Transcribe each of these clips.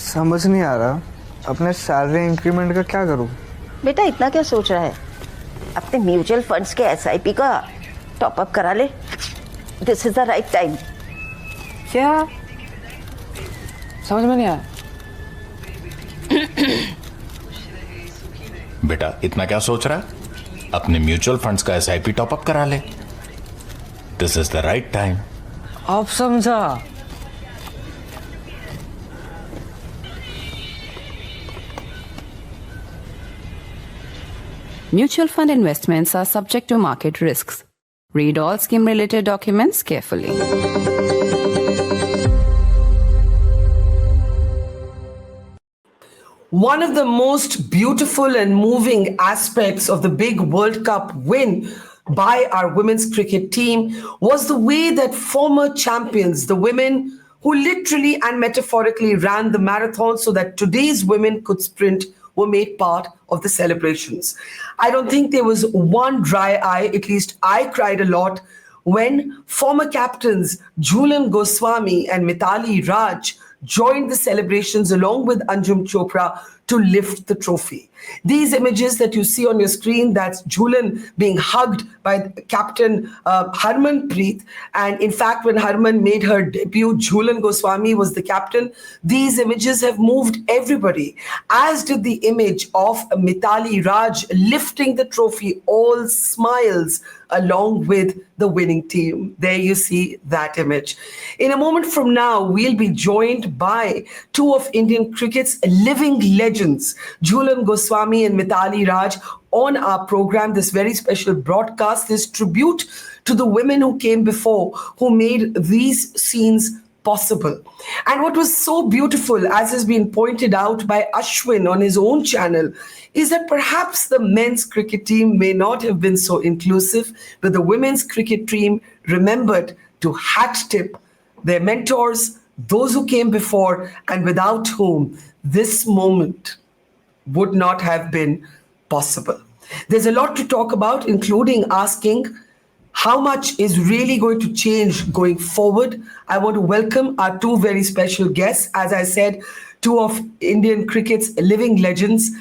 समझ नहीं आ रहा अपने सैलरी इंक्रीमेंट का क्या करूं। बेटा इतना क्या सोच रहा है, अपने म्यूचुअल फंड्स के एसआईपी का टॉप अप करा ले। This is the right time. क्या समझ में नहीं आया। बेटा इतना क्या सोच रहा है, अपने म्यूचुअल फंड्स का एसआईपी टॉप अप करा ले। This is the right time. अब समझा। Mutual fund investments are subject to market risks. Read all scheme-related documents carefully. One of the most beautiful and moving aspects of the big World Cup win by our women's cricket team was the way that former champions, the women who literally and metaphorically ran the marathon so that today's women could sprint, were made part of the celebrations. I don't think there was one dry eye, at least I cried a lot, when former captains Jhulan Goswami and Mithali Raj joined the celebrations along with Anjum Chopra to lift the trophy. These images that you see on your screen, that's Jhulan being hugged by Captain Harmanpreet. And in fact, when Harman made her debut, Jhulan Goswami was the captain. These images have moved everybody, as did the image of Mithali Raj lifting the trophy, all smiles, along with the winning team. There you see that image. In a moment from now, we'll be joined by two of Indian cricket's living legends, Jhulan Goswami and Mithali Raj, on our program, this very special broadcast, this tribute to the women who came before, who made these scenes possible. And what was so beautiful, as has been pointed out by Ashwin on his own channel, is that perhaps the men's cricket team may not have been so inclusive, but the women's cricket team remembered to hat tip their mentors, those who came before and without whom this moment would not have been possible. There's a lot to talk about, including asking how much is really going to change going forward. I want to welcome our two very special guests. As I said, two of Indian cricket's living legends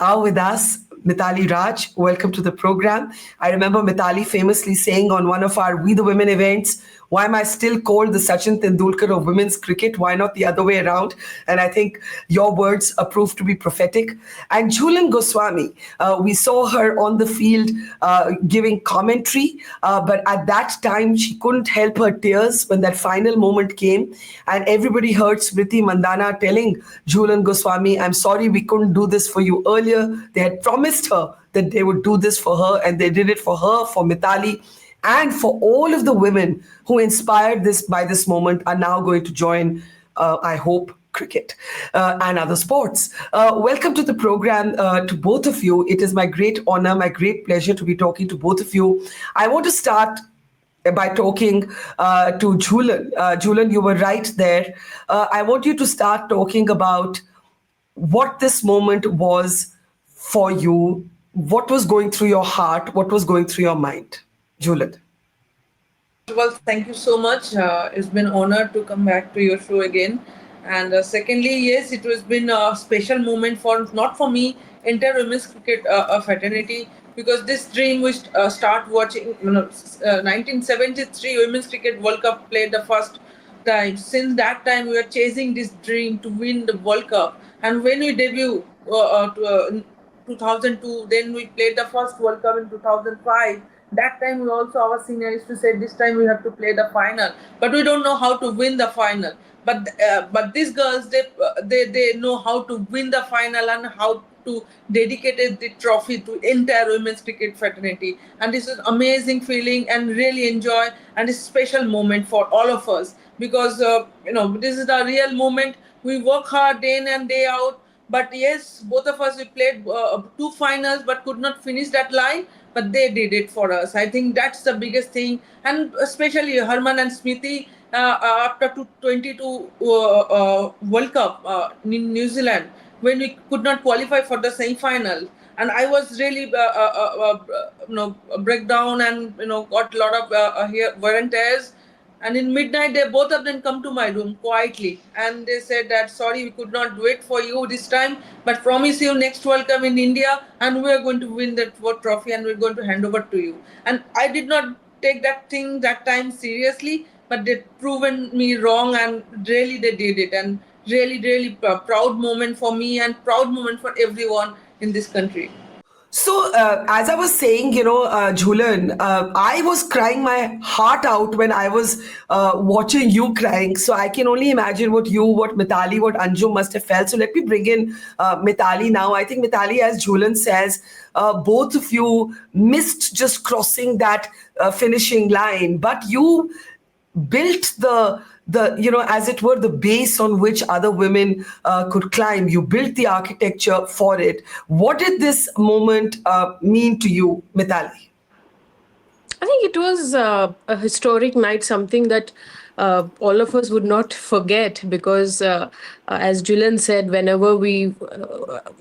are with us. Mithali Raj, welcome to the program. I remember Mithali famously saying on one of our We the Women events, why am I still called the Sachin Tendulkar of women's cricket? Why not the other way around? And I think your words are proved to be prophetic. And Jhulan Goswami, we saw her on the field giving commentary, but at that time she couldn't help her tears when that final moment came. And everybody heard Smriti Mandana telling Jhulan Goswami, I'm sorry we couldn't do this for you earlier. They had promised her that they would do this for her, and they did it for her, for Mithali, and for all of the women who inspired this by this moment are now going to join, I hope, cricket and other sports. Welcome to the program to both of you. It is my great honor, my great pleasure to be talking to both of you. I want to start by talking to Jhulan. Jhulan, you were right there. I want you to start talking about what this moment was for you, what was going through your heart, what was going through your mind. Jhulan. Well, thank you so much. It's been an honor to come back to your show again. And secondly, yes, it has been a special moment for not for me, entire women's cricket fraternity, because this dream we start watching. 1973 Women's Cricket World Cup played the first time. Since that time, we are chasing this dream to win the World Cup. And when we debut in 2002, then we played the first World Cup in 2005. That time we also, our senior used to say, this time we have to play the final, but we don't know how to win the final. But these girls, they know how to win the final and how to dedicate the trophy to entire women's cricket fraternity. And this is amazing feeling and really enjoy, and it's a special moment for all of us, because this is the real moment. We work hard day in and day out. But yes, both of us, we played two finals but could not finish that line. But they did it for us. I think that's the biggest thing. And especially Harman and Smriti, after 2022 World Cup in New Zealand, when we could not qualify for the semi-final. And I was really, breakdown and, got a lot of wear and tears. And in midnight, they both of them come to my room quietly, and they said that sorry, we could not do it for you this time, but promise you next World Cup in India, and we are going to win that trophy, and we're going to hand over to you. And I did not take that thing that time seriously, but they proven me wrong, and really they did it, and really proud moment for me and proud moment for everyone in this country. So, as I was saying, Jhulan, I was crying my heart out when I was watching you crying. So, I can only imagine what Mithali, what Anjum must have felt. So, let me bring in Mithali now. I think, Mithali, as Jhulan says, both of you missed just crossing that finishing line, but you built the as it were the base on which other women could climb. You built the architecture for it. What did this moment mean to you, Mithali? I think it was a historic night, something that all of us would not forget, because as Jhulan said, whenever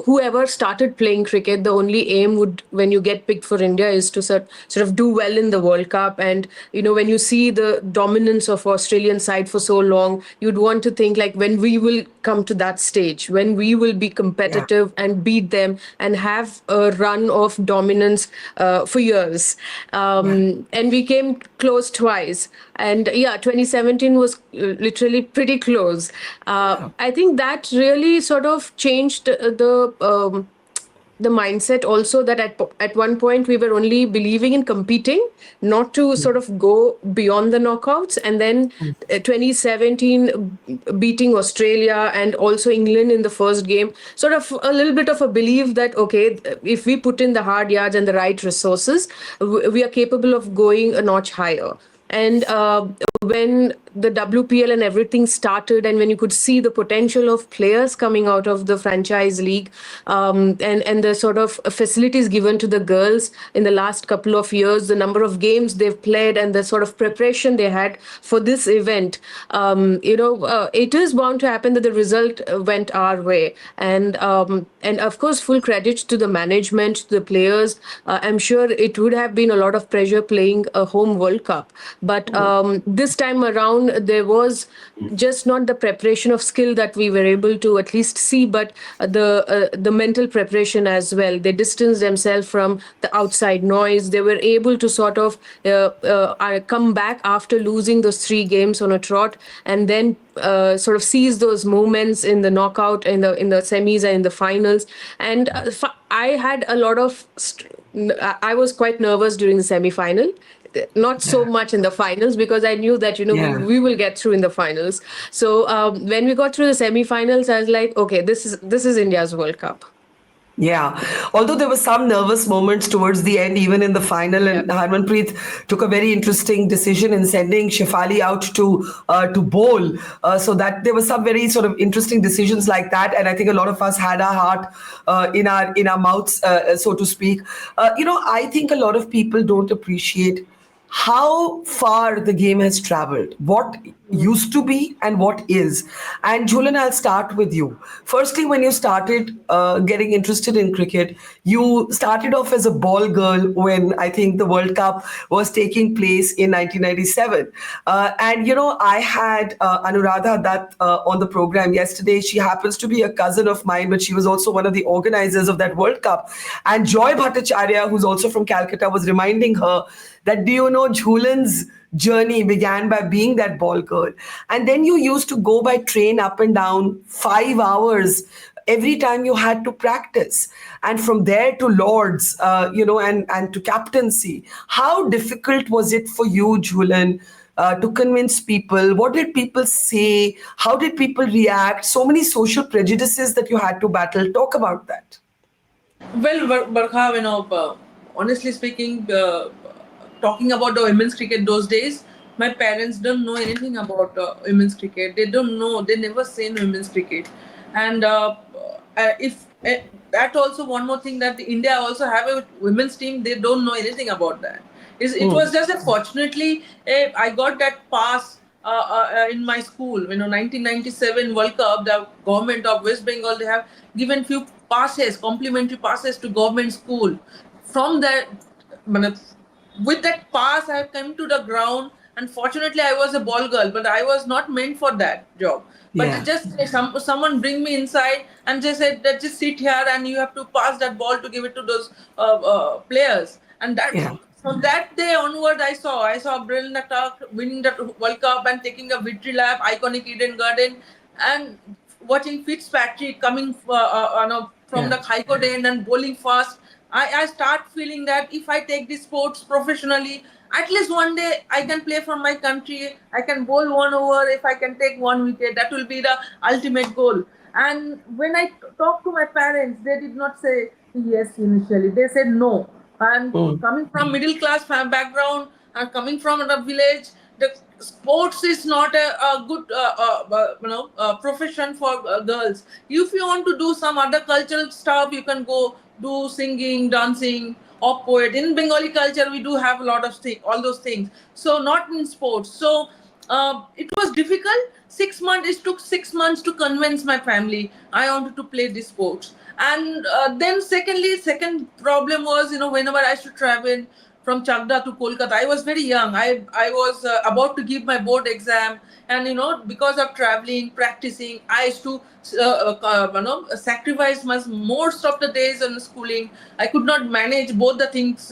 whoever started playing cricket, the only aim would, when you get picked for India, is to sort of do well in the World Cup. And, when you see the dominance of Australian side for so long, you'd want to think like, when we will come to that stage, when we will be competitive and beat them and have a run of dominance for years. And we came close twice. And 2017 was literally pretty close. I think that really sort of changed the mindset also, that at one point we were only believing in competing, not to sort of go beyond the knockouts. And then 2017 beating Australia and also England in the first game, sort of a little bit of a belief that, okay, if we put in the hard yards and the right resources, we are capable of going a notch higher. And when the WPL and everything started, and when you could see the potential of players coming out of the franchise league, and the sort of facilities given to the girls in the last couple of years, the number of games they've played and the sort of preparation they had for this event, it is bound to happen that the result went our way. And of course, full credit to the management, to the players. I'm sure it would have been a lot of pressure playing a home World Cup. But this time around, there was just not the preparation of skill that we were able to at least see, but the mental preparation as well. They distanced themselves from the outside noise. They were able to sort of come back after losing those 3 games on a trot, and then sort of seize those moments in the knockout, in the semis and in the finals. And I had a lot of I was quite nervous during the semi-final. Not so much in the finals, because I knew that we will get through in the finals. So when we got through the semi-finals, I was like, okay, this is India's World Cup. Yeah, although there were some nervous moments towards the end, even in the final, and Harmanpreet took a very interesting decision in sending Shefali out to bowl, so that there were some very sort of interesting decisions like that, and I think a lot of us had our heart in our mouths, so to speak. I think a lot of people don't appreciate how far the game has traveled, what used to be and what is. And Jhulan, I'll start with you. Firstly, when you started getting interested in cricket, you started off as a ball girl when I think the World Cup was taking place in 1997. And I had Anuradha Dutt on the program yesterday. She happens to be a cousin of mine, but she was also one of the organizers of that World Cup. And Joy Bhattacharya, who's also from Calcutta, was reminding her that, do you know, Jhulan's journey began by being that ball girl. And then you used to go by train up and down 5 hours every time you had to practice. And from there to Lords, and to captaincy. How difficult was it for you, Jhulan, to convince people? What did people say? How did people react? So many social prejudices that you had to battle. Talk about that. Well, Barkha, honestly speaking, talking about the women's cricket those days, my parents don't know anything about women's cricket. They don't know. They never seen women's cricket. And if that also one more thing, that India also have a women's team, they don't know anything about that. It was just that fortunately I got that pass in my school. 1997 World Cup, the government of West Bengal, they have given few passes, complimentary passes to government school. From that, with that pass, I have come to the ground and fortunately I was a ball girl, but I was not meant for that job. But Yeah. it just someone bring me inside and just said that just sit here and you have to pass that ball to give it to those players. And that Yeah. from that day onward, I saw Brenda Clark winning the World Cup and taking a victory lap, iconic Eden Garden, and watching Fitzpatrick coming from Yeah. the Kaiko end and bowling fast. I start feeling that if I take this sports professionally, at least one day I can play for my country. I can bowl 1 over. If I can take 1 wicket, that will be the ultimate goal. And when I talked to my parents, they did not say yes initially. They said no. And Mm. coming from middle class background and coming from a village, the sports is not a good profession for girls. If you want to do some other cultural stuff, you can go do singing, dancing, or poet. In Bengali culture, we do have a lot of all those things. So not in sports. So it was difficult. 6 months. It took 6 months to convince my family I wanted to play this sports. And then second problem was, whenever I used to travel from Chagda to Kolkata, I was very young. I was about to give my board exam, and because of traveling, practicing, I used to sacrifice most of the days on schooling. I could not manage both the things,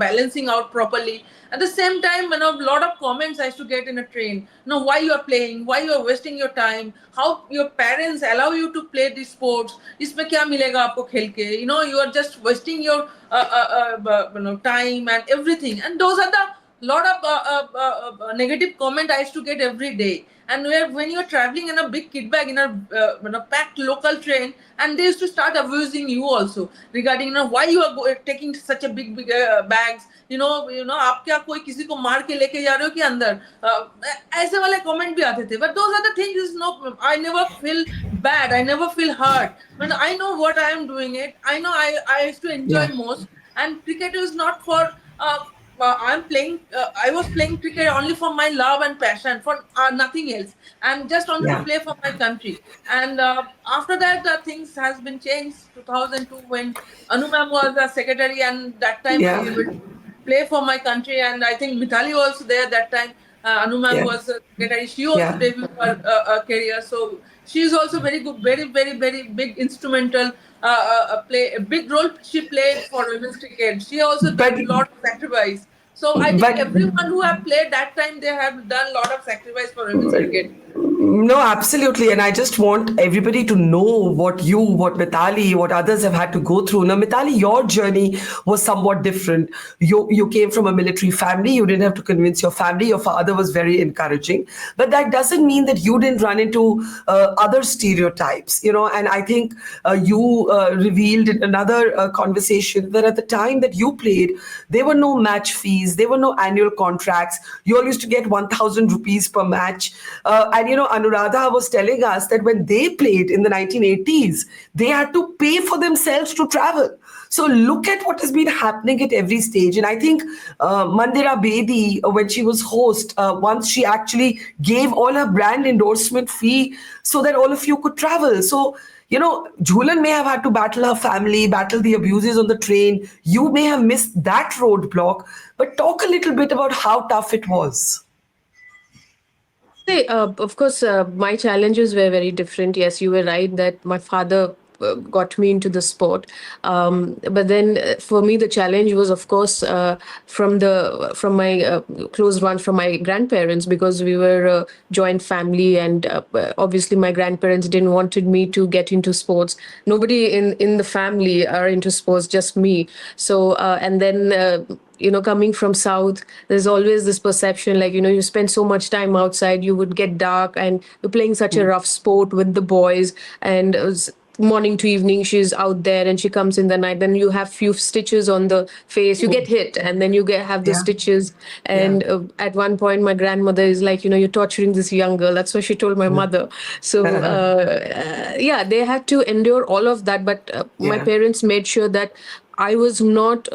balancing out properly. At the same time, a lot of comments I used to get in a train. Why you are playing? Why you are wasting your time? How your parents allow you to play these sports? इसमें क्या मिलेगा आपको खेल के? You are just wasting your time and everything. And those are the lot of negative comment I used to get every day. And when you're traveling in a big kit bag in a packed local train, and they used to start abusing you also regarding why you are taking such a big bags. आप क्या कोई किसी को मार के लेके जा रहे हो कि अंदर ऐसे वाले कमेंट भी आते थे. But those are the things. I never feel bad. I never feel hurt. When I know what I am doing it, I know I used to enjoy Yeah. most. And cricket is not for. I'm playing. I was playing cricket only for my love and passion, for nothing else, and just wanted to Yeah. play for my country. And after that, things has been changed. 2002, when Anu ma'am was a secretary, and that time I Yeah. able to play for my country. And I think Mithali was also there that time. Anu ma'am Yeah. was a secretary. She also Yeah. debuted her career. So she is also very good, very, very, very big instrumental. A big role she played for women's cricket. She also But done a lot of sacrifice. So I think but everyone who have played that time, they have done a lot of sacrifice for women's cricket. No, absolutely. And I just want everybody to know what Mithali, what others have had to go through. Now, Mithali, your journey was somewhat different. You came from a military family. You didn't have to convince your family. Your father was very encouraging. But that doesn't mean that you didn't run into other stereotypes, And I think you revealed in another conversation that at the time that you played, there were no match fees. There were no annual contracts. You all used to get 1,000 rupees per match. And Anuradha was telling us that when they played in the 1980s, they had to pay for themselves to travel. So look at what has been happening at every stage. And I think Mandira Bedi, when she was host, once she actually gave all her brand endorsement fee so that all of you could travel. So, Jhulan may have had to battle her family, battle the abuses on the train. You may have missed that roadblock. But talk a little bit about how tough it was. Of course, my challenges were very different. Yes, you were right that my father got me into the sport. But then for me, the challenge was, of course, from my close ones, from my grandparents, because we were a joint family, and obviously my grandparents didn't wanted me to get into sports. Nobody in the family are into sports, just me. So and then. Coming from South, there's always this perception like, you spend so much time outside, you would get dark, and you're playing such a rough sport with the boys, and morning to evening she's out there, and she comes in the night, then you have few stitches on the face, you get hit, and then you have the stitches. And at one point my grandmother is like, you're torturing this young girl. That's what she told my mother. So they had to endure all of that, but my parents made sure that I was not,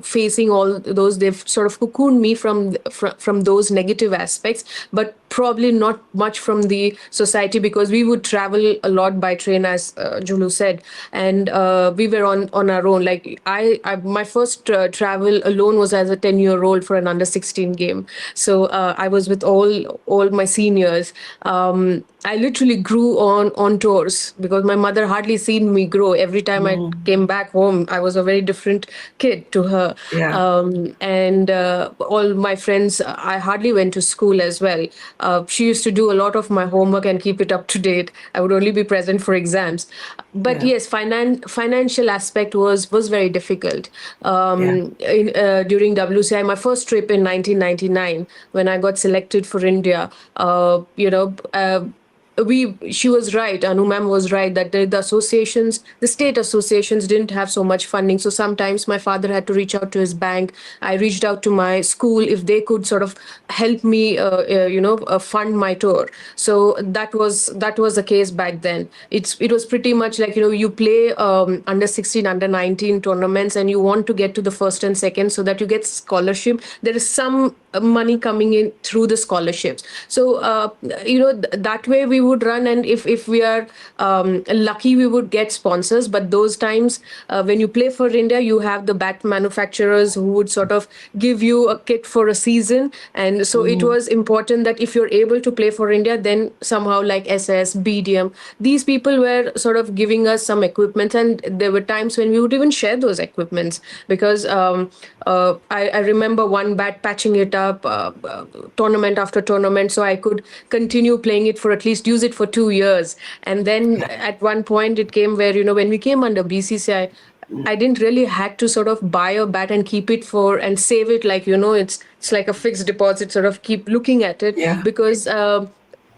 facing all those. They've sort of cocooned me from those negative aspects, but probably not much from the society, because we would travel a lot by train, as Julu said, and we were on our own. Like my first travel alone was as a 10-year-old for an under 16 game. So I was with all my seniors. I literally grew on tours because my mother hardly seen me grow. Every time I came back home, I was a very different kid to her. Yeah. And all my friends, I hardly went to school as well. She used to do a lot of my homework and keep it up to date. I would only be present for exams. But Yeah. yes, financial aspect was very difficult. During WCI, my first trip in 1999, when I got selected for India, she was right, Anu ma'am was right, that the state associations didn't have so much funding. So sometimes my father had to reach out to his bank. I reached out to my school if they could sort of help me fund my tour. So that was the case back then. It was pretty much like, you play under 16, under 19 tournaments, and you want to get to the first and second so that you get scholarship. There is some money coming in through the scholarships. So that way we would run, and if we are lucky, we would get sponsors. But those times, when you play for India, you have the bat manufacturers who would sort of give you a kit for a season. And so it was important that if you're able to play for India, then somehow, like SS, BDM, these people were sort of giving us some equipment. And there were times when we would even share those equipments, because I remember one bat patching it up tournament after tournament, so I could continue playing it for at least use it for 2 years. And then at one point it came where, when we came under BCCI, I didn't really had to sort of buy a bat and keep it and save it, like, it's like a fixed deposit, sort of keep looking at it. Yeah. Because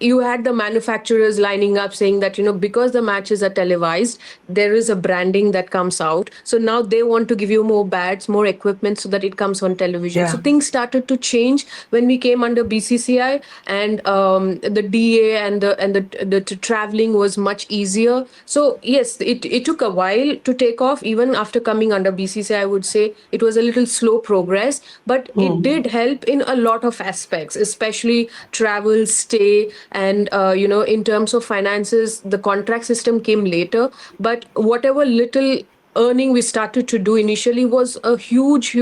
you had the manufacturers lining up saying that, because the matches are televised, there is a branding that comes out. So now they want to give you more bats, more equipment, so that it comes on television. Yeah. So things started to change when we came under BCCI, and the DA and the traveling was much easier. So yes, it took a while to take off. Even after coming under BCCI, I would say it was a little slow progress, but it did help in a lot of aspects, especially travel, stay, and in terms of finances, the contract system came later. But whatever little earning we started to do initially was a huge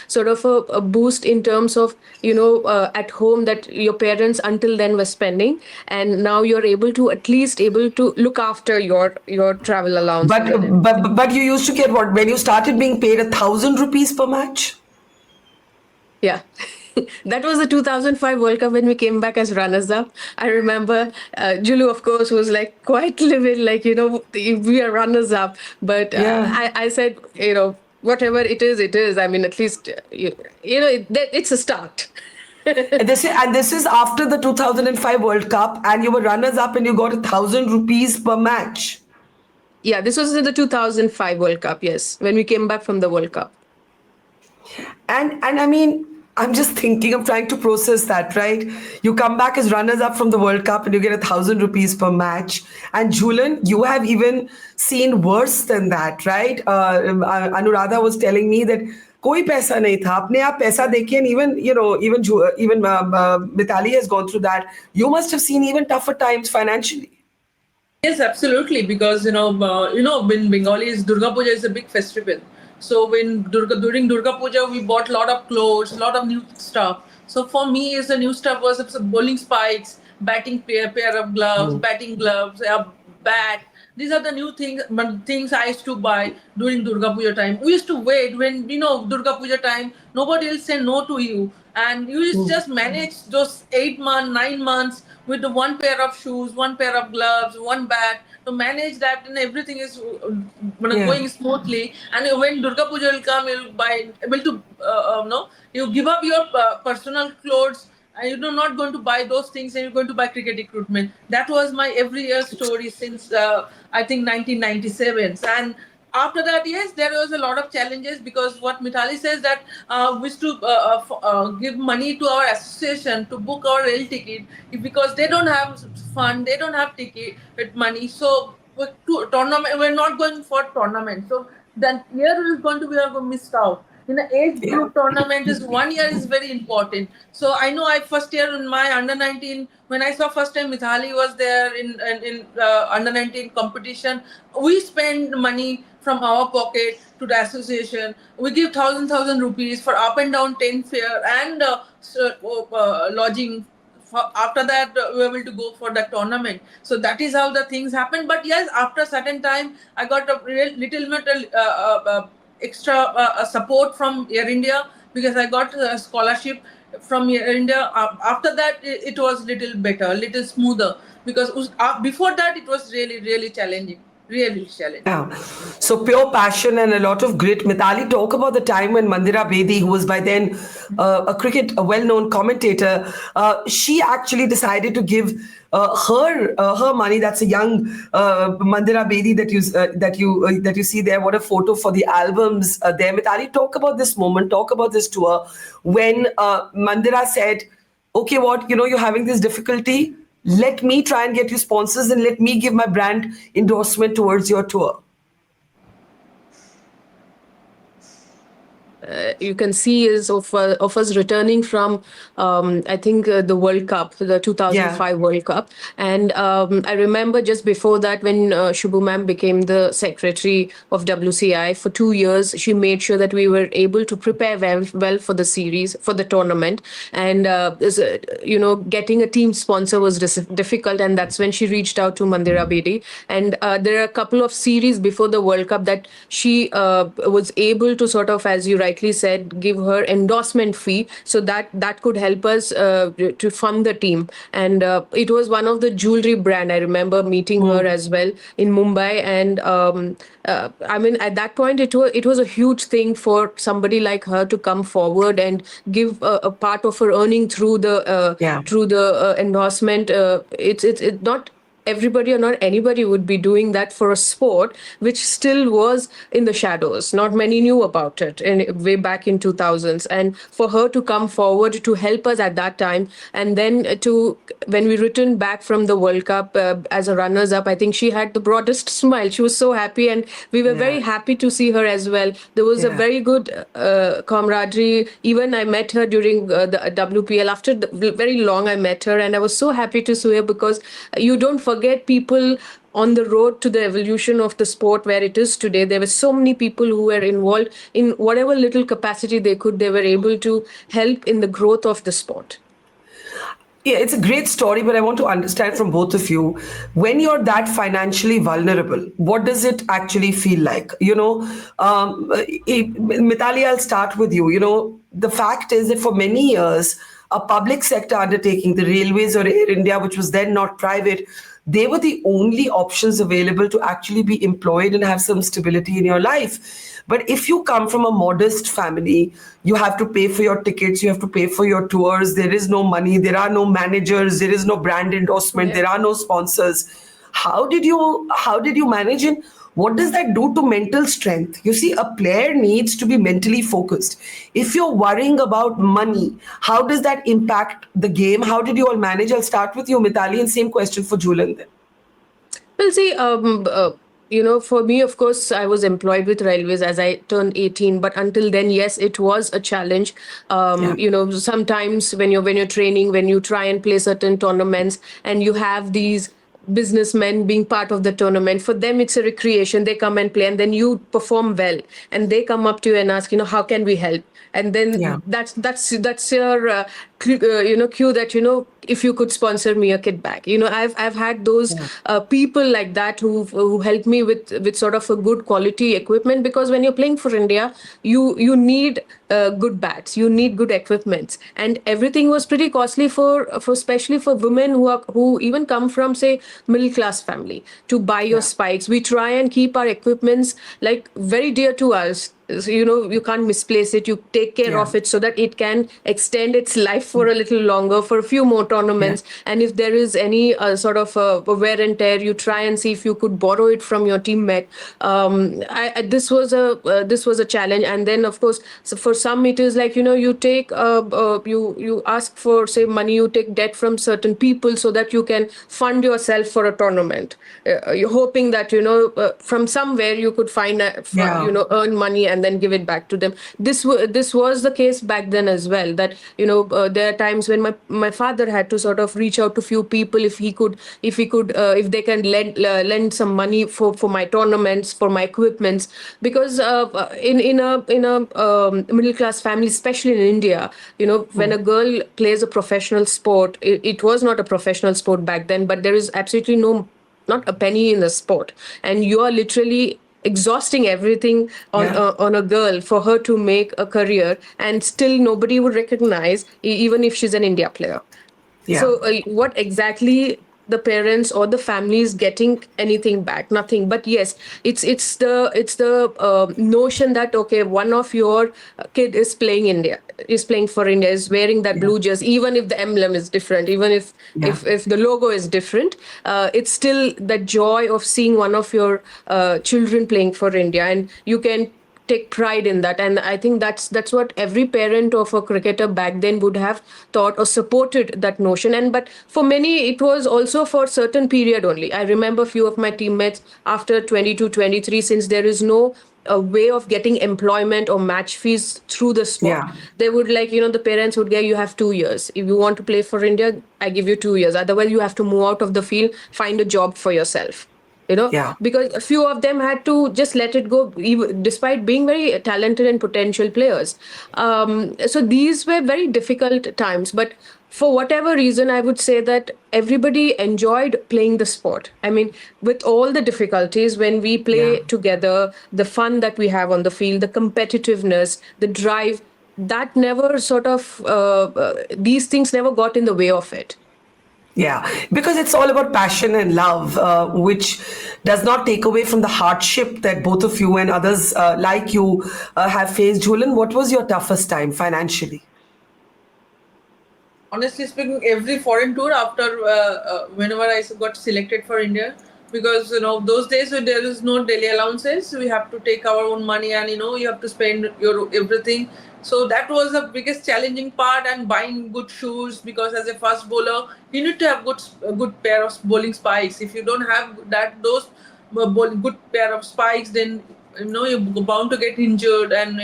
sort of a boost in terms of at home, that your parents until then were spending, and now you're able to look after your travel allowance. But you used to get what when you started being paid 1,000 rupees per match? Yeah. That was the 2005 World Cup when we came back as runners-up. I remember Julu, of course, was like quite livid, like, we are runners-up. But I said, whatever it is. I mean, at least, it's a start. And this is after the 2005 World Cup, and you were runners-up and you got 1,000 rupees per match. Yeah, this was in the 2005 World Cup, yes, when we came back from the World Cup. And I mean, I'm just thinking, I'm trying to process that, right? You come back as runners-up from the World Cup and you get 1,000 rupees per match. And Jhulan, you have even seen worse than that, right? Anuradha was telling me that कोई पैसा नहीं था, अपने आप पैसा देके, and even Mithali has gone through that. You must have seen even tougher times financially. Yes, absolutely. Because when Bengalis, Durga Puja is a big festival. So during Durga Puja, we bought a lot of clothes, a lot of new stuff. So for me, the new stuff was some bowling spikes, batting pair of gloves, batting gloves, a bat. These are the new things I used to buy during Durga Puja time. We used to wait when, Durga Puja time, nobody will say no to you. And you just manage those 8 months, 9 months with the one pair of shoes, one pair of gloves, one bat, to manage that, and everything is going smoothly. And when Durga Puja will come, you give up your personal clothes, and you're not going to buy those things, and you're going to buy cricket equipment. That was my every year story since I think 1997. And after that, yes, there was a lot of challenges, because what Mithali says, that we used to give money to our association to book our rail ticket, because they don't have fund, they don't have ticket money. So we're not going for tournament. So that year is going to be missed out. In the age group tournament, is 1 year is very important. So I know I first year in my under 19, when I saw first time Mithali was there in under 19 competition, we spend money from our pocket to the association. We give thousand rupees for up and down 10 fare and lodging. After that, we were able to go for the tournament. So that is how the things happen. But yes, after certain time, I got a little bit extra support from Air India, because I got a scholarship from Air India. After that, it was little better, little smoother, because before that it was really challenging. Really challenging. Yeah. So pure passion and a lot of grit. Mithali, talk about the time when Mandira Bedi, who was by then a well-known commentator, she actually decided to give her money. That's a young Mandira Bedi that you see there. What a photo for the albums there. Mithali, talk about this moment. Talk about this tour when Mandira said, "Okay, you're having this difficulty. Let me try and get you sponsors and let me give my brand endorsement towards your tour." You can see is of us returning from I think the World Cup, the 2005 World Cup, and I remember just before that when Shubhu ma'am became the secretary of WCI for 2 years, she made sure that we were able to prepare well for the series, for the tournament, and getting a team sponsor was difficult, and that's when she reached out to Mandira Bedi, and there are a couple of series before the World Cup that she was able to sort of, as you rightly said, give her endorsement fee, so that could help us to fund the team. And it was one of the jewelry brand. I remember meeting her as well in Mumbai, and I mean, at that point it was a huge thing for somebody like her to come forward and give a part of her earning through the endorsement. It's not everybody or not anybody would be doing that for a sport which still was in the shadows. Not many knew about it way back in 2000s, and for her to come forward to help us at that time, and then when we returned back from the World Cup as a runners up, I think she had the broadest smile. She was so happy, and we were very happy to see her as well. There was a very good camaraderie. Even I met her during the WPL. After very long, I met her, and I was so happy to see her, because you don't forget people on the road to the evolution of the sport where it is today. There were so many people who were involved in whatever little capacity they could. They were able to help in the growth of the sport. Yeah, it's a great story, but I want to understand from both of you, when you're that financially vulnerable, what does it actually feel like? Mithali, I'll start with you. The fact is that for many years, a public sector undertaking, the railways or Air India, which was then not private, they were the only options available to actually be employed and have some stability in your life. But if you come from a modest family, you have to pay for your tickets, you have to pay for your tours, there is no money, there are no managers, there is no brand endorsement, there are no sponsors. How did you manage it? What does that do to mental strength? You see, a player needs to be mentally focused. If you're worrying about money, how does that impact the game? How did you all manage? I'll start with you, Mithali, and same question for Jhulan then. Well, see, for me, of course, I was employed with Railways as I turned 18. But until then, yes, it was a challenge. Sometimes when you're training, when you try and play certain tournaments, and you have these businessmen being part of the tournament, for them it's a recreation. They come and play, and then you perform well, and they come up to you and ask, how can we help? And then that's your cue that if you could sponsor me a kit bag. I've had those people like that who helped me with sort of a good quality equipment, because when you're playing for India, you need good bats, you need good equipments, and everything was pretty costly for especially for women who even come from, say, middle class family, to buy your spikes. We try and keep our equipments like very dear to us, So, you can't misplace it. You take care of it so that it can extend its life for a little longer, for a few more tournaments. And if there is any sort of wear and tear, you try and see if you could borrow it from your teammate. This was a challenge. And then, of course, so for some it is like, you take you ask for, say, money, you take debt from certain people so that you can fund yourself for a tournament. You're hoping that from somewhere you could find earn money and then give it back to them. This was the case back then as well, that there are times when my father had to sort of reach out to few people if they can lend some money for my tournaments, for my equipments, because in a middle class family, especially in India, when a girl plays a professional sport, it was not a professional sport back then, but there is absolutely not a penny in the sport, and you are literally exhausting everything on a girl for her to make a career, and still nobody would recognize, even if she's an India player. So what exactly the parents or the family is getting anything back? Nothing. But yes, it's the notion that, okay, one of your kid is playing for India, is wearing that blue jersey, even if the emblem is different, even if the logo is different, it's still the joy of seeing one of your children playing for India, and you can take pride in that. And I think that's what every parent of a cricketer back then would have thought or supported that notion. And but for many it was also for certain period only. I remember a few of my teammates after 22, 23, since there is no a way of getting employment or match fees through the sport, they would the parents would get, you have 2 years, if you want to play for India, I give you 2 years, otherwise you have to move out of the field, find a job for yourself. Because a few of them had to just let it go, even despite being very talented and potential players. So these were very difficult times, but for whatever reason, I would say that everybody enjoyed playing the sport. I mean, with all the difficulties, when we play together, the fun that we have on the field, the competitiveness, the drive, that never sort of, these things never got in the way of it. Yeah, because it's all about passion and love, which does not take away from the hardship that both of you and others like you have faced. Jhulan, what was your toughest time financially? Honestly speaking, every foreign tour after whenever I got selected for India, because those days when there is no daily allowances, we have to take our own money, and you have to spend your everything. So that was the biggest challenging part, and buying good shoes, because as a fast bowler you need to have good pair of bowling spikes. If you don't have those good pair of spikes, then you're bound to get injured, and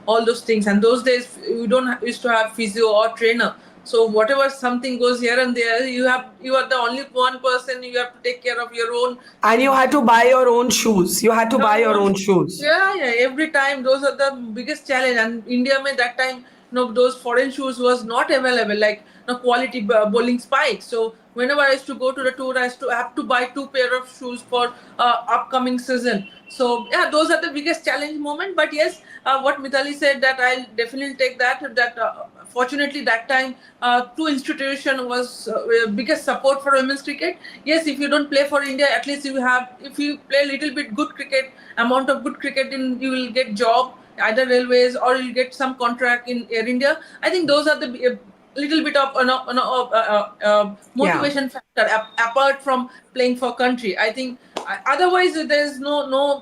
all those things. And those days you don't used to have physio or trainer. So whatever something goes here and there, you are the only one person, you have to take care of your own. And you had to buy your own shoes. You had to buy your own shoes. Yeah. Every time, those are the biggest challenge. And India, that time, those foreign shoes was not available, like quality bowling spikes. So whenever I used to go to the tour, I used to have to buy 2 pair of shoes for upcoming season. So yeah, those are the biggest challenge moment. But yes, what Mithali said, that I'll definitely take that. Fortunately, that time, two institution was biggest support for women's cricket. Yes, if you don't play for India, at least if you play a little bit good cricket, amount of good cricket, you will get job, either railways, or you'll get some contract in Air India. I think those are the little bit of motivation factor apart from playing for country. I think otherwise there is no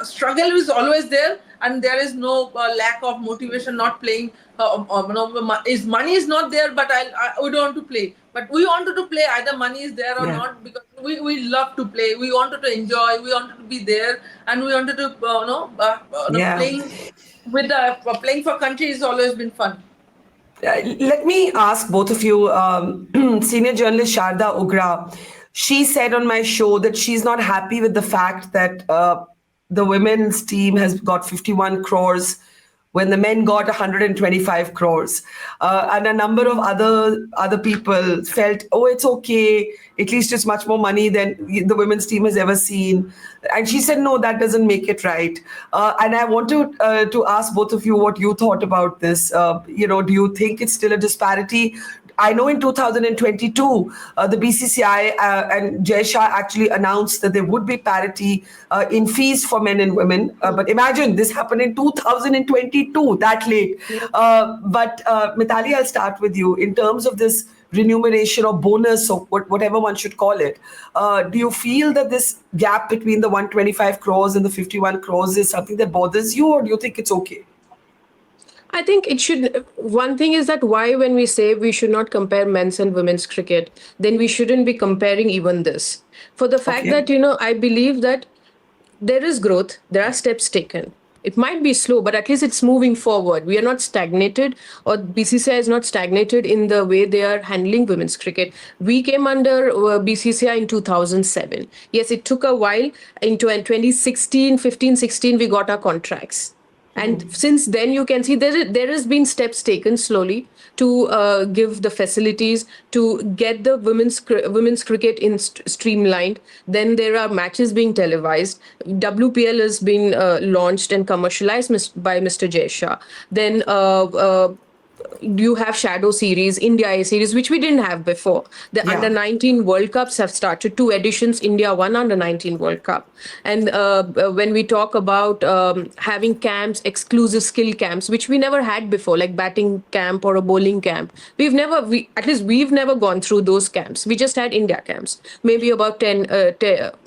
struggle is always there, and there is no lack of motivation not playing. Money is not there, but we don't want to play. But we wanted to play, either money is there or not, because we love to play. We wanted to enjoy. We wanted to be there, and we wanted to playing for country has always been fun. Let me ask both of you, senior journalist Sharda Ugra, she said on my show that she's not happy with the fact that the women's team has got 51 crores when the men got 125 crores. And a number of other people felt, oh, it's okay. At least it's much more money than the women's team has ever seen. And she said, no, that doesn't make it right. And I want to ask both of you what you thought about this. Do you think it's still a disparity? I know in 2022, the BCCI and Jay Shah actually announced that there would be parity in fees for men and women. But imagine this happened in 2022, that late. But Mithali, I'll start with you. In terms of this remuneration or bonus or whatever one should call it, do you feel that this gap between the 125 crores and the 51 crores is something that bothers you, or do you think it's okay? I think it should. One thing is that why, when we say we should not compare men's and women's cricket, then we shouldn't be comparing even this. For the fact that, I believe that there is growth, there are steps taken. It might be slow, but at least it's moving forward. We are not stagnated, or BCCI is not stagnated in the way they are handling women's cricket. We came under BCCI in 2007. Yes, it took a while. In 2016, 15, 16, we got our contracts. And since then, you can see there has been steps taken slowly to give the facilities to get the women's cricket streamlined. Then there are matches being televised. WPL has been launched and commercialized by Mr. Jay Shah. Then you have Shadow Series, India A Series, which we didn't have before. The Under 19 World Cups have started. 2 editions, India won Under 19 World Cup. And when we talk about having camps, exclusive skill camps, which we never had before, like batting camp or a bowling camp, we've never gone through those camps. We just had India camps, maybe about 10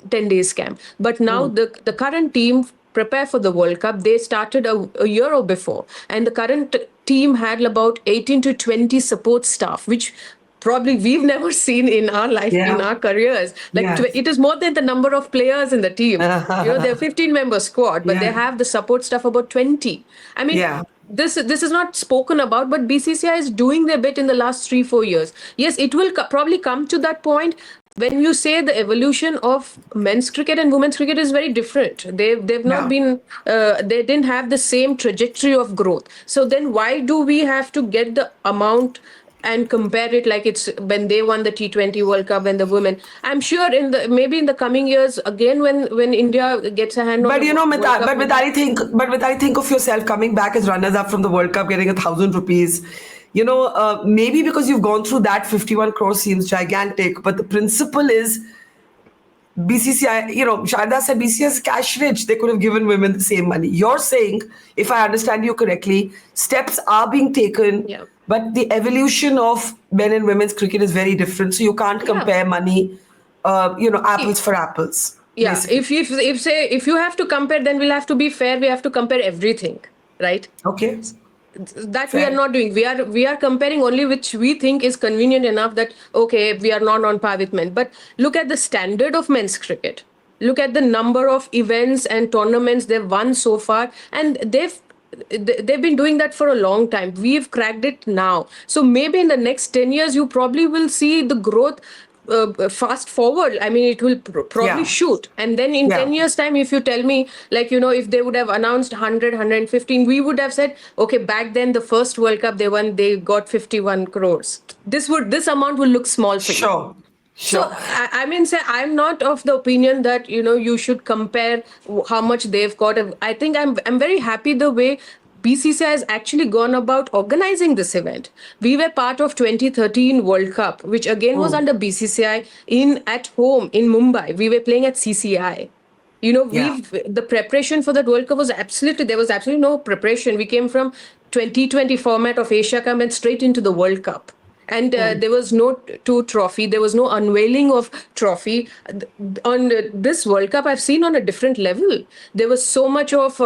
days camp. But now the current team prepare for the World Cup. They started a year or before, and the current team had about 18 to 20 support staff, which probably we've never seen in our life, in our careers. It is more than the number of players in the team. They're 15-member squad, but they have the support staff about 20. I mean, this is not spoken about, but BCCI is doing their bit in the last 3-4 years. Yes, it will probably come to that point. When you say the evolution of men's cricket and women's cricket is very different, they've not been, they didn't have the same trajectory of growth. So then why do we have to get the amount and compare it like it's when they won the T20 World Cup and the women? I'm sure maybe in the coming years again, when India gets a hand on. But Mithali, think of yourself coming back as runners up from the World Cup, getting 1,000 rupees. Maybe because you've gone through that, 51 crores seems gigantic, but the principle is BCCI, Sharda said BCCI is cash rich. They could have given women the same money. You're saying, if I understand you correctly, steps are being taken, but the evolution of men and women's cricket is very different. So you can't compare money, apples for apples. Yeah, if you have to compare, then we'll have to be fair. We have to compare everything, right? Okay. That we are not doing. We are comparing only which we think is convenient enough that, okay, we are not on par with men. But look at the standard of men's cricket. Look at the number of events and tournaments they've won so far. And they've been doing that for a long time. We've cracked it now. So maybe in the next 10 years, you probably will see the growth fast forward. I mean, it will probably shoot. And then in 10 years time, if you tell me, if they would have announced 100, 115, we would have said, okay, back then the first World Cup they won, they got 51 crores. This amount will look small for you. Sure. So I'm not of the opinion that you should compare how much they've got. I think I'm very happy the way BCCI has actually gone about organizing this event. We were part of 2013 World Cup, which again was under BCCI at home in Mumbai. We were playing at CCI. The preparation for that World Cup there was absolutely no preparation. We came from 2020 format of Asia Cup and straight into the World Cup. And there was no trophy. There was no unveiling of trophy. On this World Cup, I've seen on a different level. There was so much of,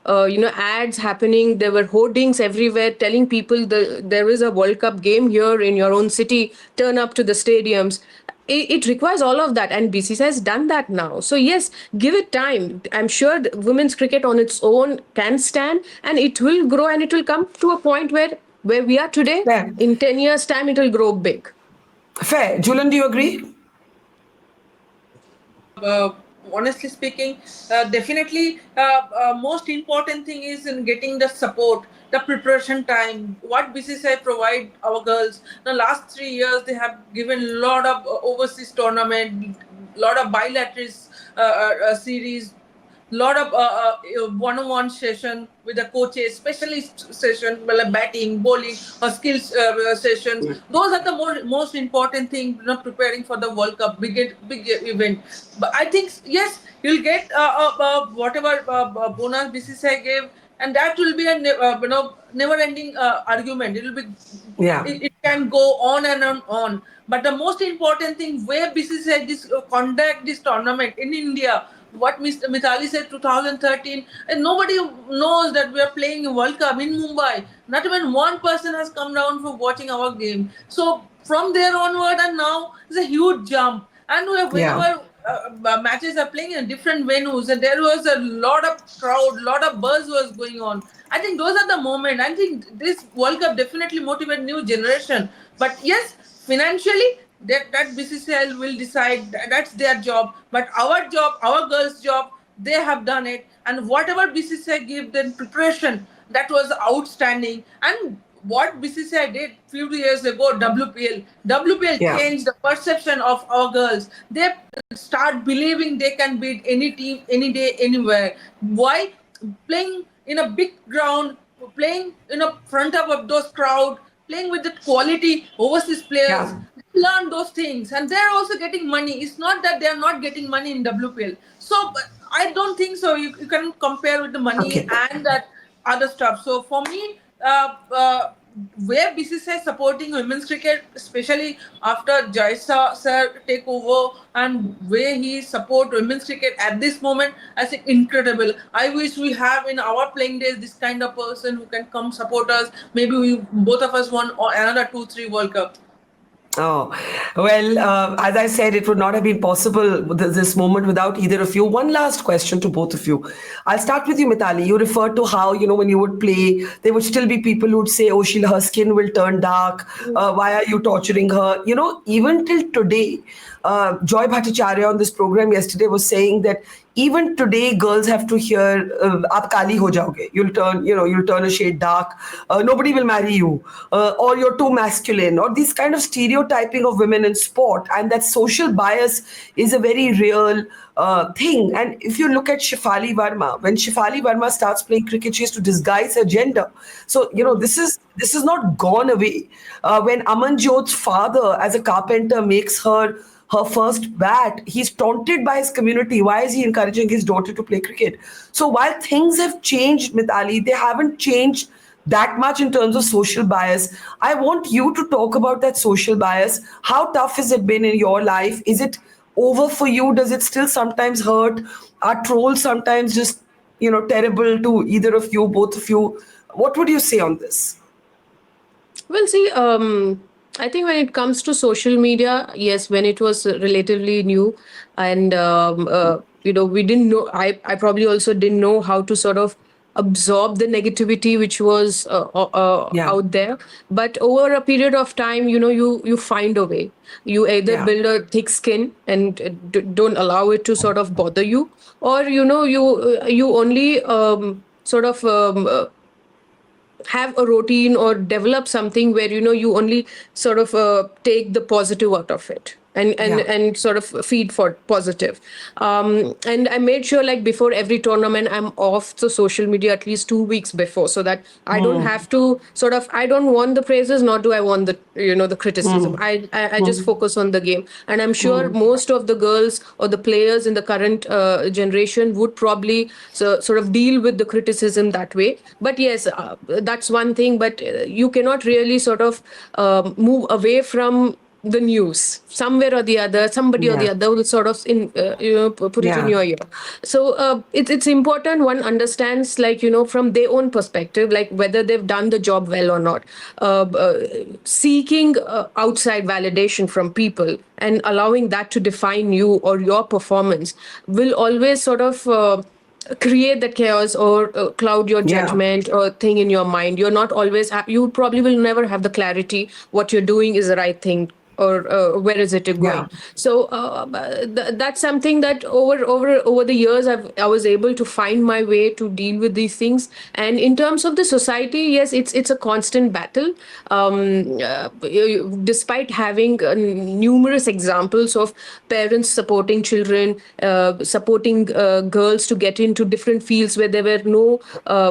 ads happening. There were hoardings everywhere telling people there is a World Cup game here in your own city. Turn up to the stadiums. It requires all of that, and BCCI has done that now. So yes, give it time. I'm sure women's cricket on its own can stand, and it will grow, and it will come to a point where we are today, in 10 years' time, it will grow big. Fair. Jhulan, do you agree? Honestly speaking, definitely most important thing is in getting the support, the preparation time, what BCCI provide our girls. The last 3 years, they have given a lot of overseas tournament, lot of bilateral series, lot of one-on-one session with the coaches, specialist session, well, batting, bowling, or skills sessions. Those are the most important thing, preparing for the World Cup, big event. But I think yes, you'll get whatever bonus BCCI gave, and that will be a never-ending argument. It will be Yeah. it can go on and on. But the most important thing, where BCCI conduct this tournament in India, what Mr. Mithali said 2013, and nobody knows that we are playing a World Cup in Mumbai. Not even one person has come down for watching our game. So from there onward and now, it's a huge jump. And whenever matches are playing in different venues, and there was a lot of crowd, lot of buzz was going on. I think those are the moments. I think this World Cup definitely motivate new generation. But yes, financially, that BCCI will decide. That's their job. But our job, our girls' job, they have done it. And whatever BCCI gave them preparation, that was outstanding. And what BCCI did few years ago, WPL Yeah. changed the perception of our girls. They start believing they can beat any team, any day, anywhere. Why? Playing in a big ground, playing in a front of those crowd, playing with the quality overseas players. Yeah. Learn those things, and they're also getting money. It's not that they're not getting money in WPL. So but I don't think so. You can compare with the money Okay. and that other stuff. So for me, where BCCI is supporting women's cricket, especially after Jaisa sir take over, and where he support women's cricket at this moment, I think incredible. I wish we have in our playing days this kind of person who can come support us. Maybe we both of us won another 2-3 World Cup. Oh, well, as I said, it would not have been possible this moment without either of you. One last question to both of you. I'll start with you, Mithali. You referred to how, when you would play, there would still be people who would say, oh, her skin will turn dark. Why are you torturing her? Even till today, Joy Bhattacharya on this program yesterday was saying that even today, girls have to hear, "Aap kali ho jaoge." You'll turn a shade dark. Nobody will marry you, or you're too masculine, or these kind of stereotyping of women in sport, and that social bias is a very real thing. And if you look at Shefali Verma, when Shefali Verma starts playing cricket, she has to disguise her gender. So this is not gone away. When Amanjot's father, as a carpenter, makes her first bat, he's taunted by his community. Why is he encouraging his daughter to play cricket? So while things have changed, Mithali, they haven't changed that much in terms of social bias. I want you to talk about that social bias. How tough has it been in your life? Is it over for you? Does it still sometimes hurt? Are trolls sometimes just, terrible to either of you, both of you? What would you say on this? Well, see, I think when it comes to social media, yes, when it was relatively new, and we didn't know. I probably also didn't know how to sort of absorb the negativity which was out there. But over a period of time, you find a way. You either build a thick skin and don't allow it to sort of bother you, or you only sort of have a routine or develop something where you only sort of take the positive out of it and sort of feed for positive. And I made sure, like, before every tournament, I'm off the social media at least 2 weeks before, so that I don't have to sort of, I don't want the praises, nor do I want the the criticism. I just focus on the game. And I'm sure most of the girls or the players in the current generation would probably sort of deal with the criticism that way. But yes, that's one thing. But you cannot really sort of move away from the news. Somewhere or the other, somebody or the other will sort of put it in your ear. So it's important one understands, like, from their own perspective, like whether they've done the job well or not. Seeking outside validation from people and allowing that to define you or your performance will always sort of create that chaos or cloud your judgment or thing in your mind. You're not always you probably will never have the clarity what you're doing is the right thing or where is it going? Yeah. So that's something that over the years I was able to find my way to deal with these things. And in terms of the society, yes, it's a constant battle. Despite having numerous examples of parents supporting children, supporting girls to get into different fields where there were no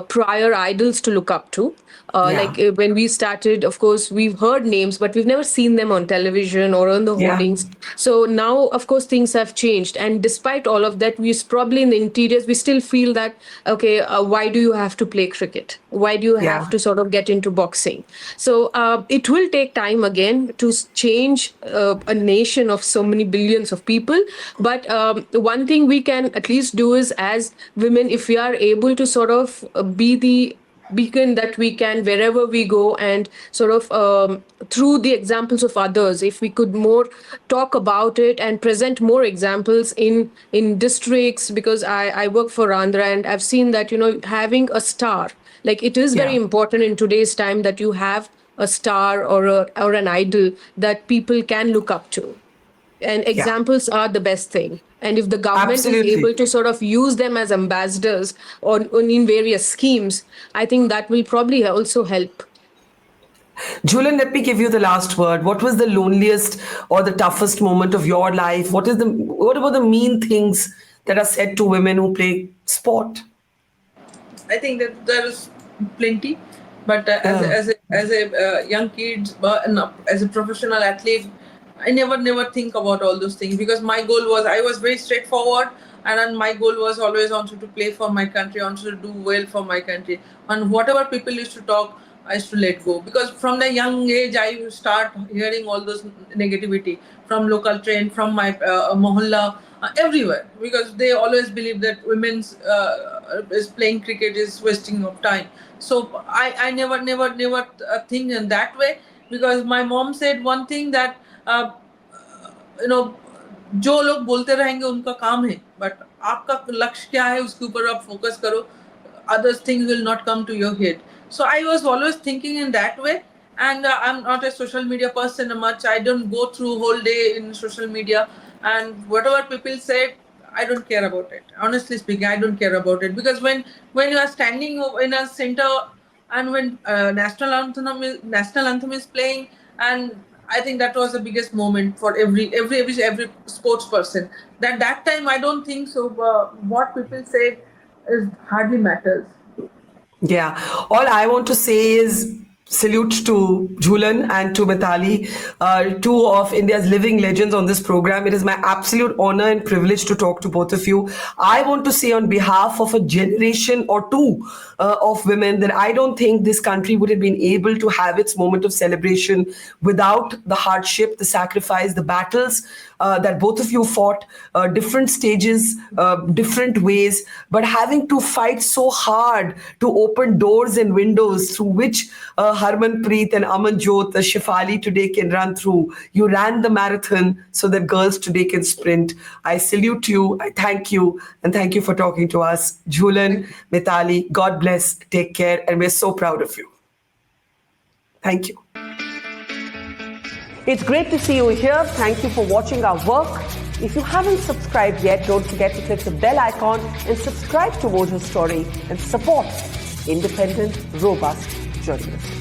prior idols to look up to. Like when we started, of course, we've heard names, but we've never seen them on television or on the hoardings. So now, of course, things have changed. And despite all of that, we probably in the interiors, we still feel that, okay, why do you have to play cricket? Why do you have to sort of get into boxing? So it will take time again to change a nation of so many billions of people. But one thing we can at least do is, as women, if we are able to sort of be the beacon that we can wherever we go, and sort of through the examples of others, if we could more talk about it and present more examples in districts, because I work for Andhra and I've seen that, having a star, like it is very important in today's time that you have a star or an idol that people can look up to. And examples are the best thing. And if the government is able to sort of use them as ambassadors or in various schemes, I think that will probably also help. Jhulan, let me give you the last word. What was the loneliest or the toughest moment of your life? What about the mean things that are said to women who play sport? I think that there is plenty, but as a young kid, as a professional athlete, I never think about all those things, because my goal was, I was very straightforward, and then my goal was always also to play for my country, also to do well for my country. And whatever people used to talk, I used to let go, because from the young age I start hearing all those negativity from local train, from my mohalla, everywhere, because they always believe that women's is playing cricket is wasting of time. So I never think in that way, because my mom said one thing that जो लोग बोलते रहेंगे उनका काम है, but आपका लक्ष्य क्या है उसके ऊपर आप फोकस करो, other things will not come to your head. So I was always thinking in that way, and I'm not a social media person much. I don't go through whole day in social media, and whatever people say, I don't care about it. Honestly speaking, I don't care about it, because when you are standing in a center and when national anthem is playing, and I think that was the biggest moment for every sports person. That time I don't think so. What people say is hardly matters. Yeah. All I want to say is salute to Jhulan and to Mithali, two of India's living legends on this program. It is my absolute honor and privilege to talk to both of you. I want to say on behalf of a generation or two of women that I don't think this country would have been able to have its moment of celebration without the hardship, the sacrifice, the battles that both of you fought, different stages, different ways, but having to fight so hard to open doors and windows through which Harmanpreet and Amanjot, Shefali today can run through. You ran the marathon so that girls today can sprint. I salute you, I thank you, and thank you for talking to us. Jhulan, Mithali, God bless, take care, and we're so proud of you. Thank you. It's great to see you here. Thank you for watching our work. If you haven't subscribed yet, don't forget to click the bell icon and subscribe to Mojo Story and support independent, robust journalism.